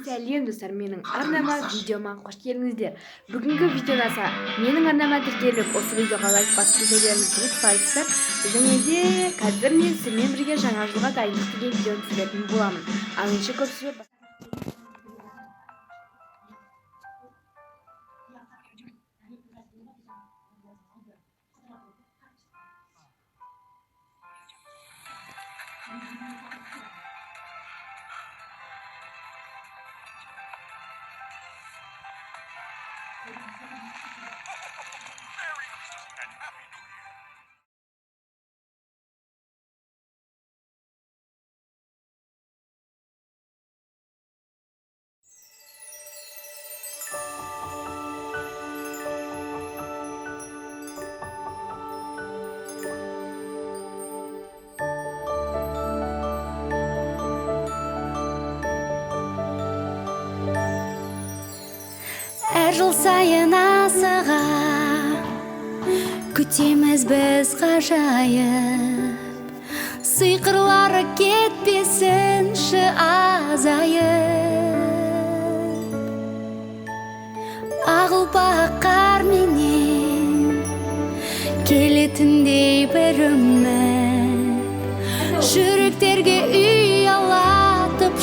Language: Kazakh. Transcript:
Сәлем достар, менің арнама видеома қош келдіңіздер. Бүгінгі видеода менің арнама тіркеліп, осы видеоға лайк басып кетулеріңізді ұмытпайсыздар. Және де қазір мен сіздермен бірге жаңа жылға дайындық деген видеоны түсіретін боламын. Ал ендеше көп сөз Әр жыл сайын асыға күтеміз біз ғажайып, сиқырлары кетпесінші азайып. Ақ ұлпа қарменен келетіндей бір үміт, жүректерге ұялатып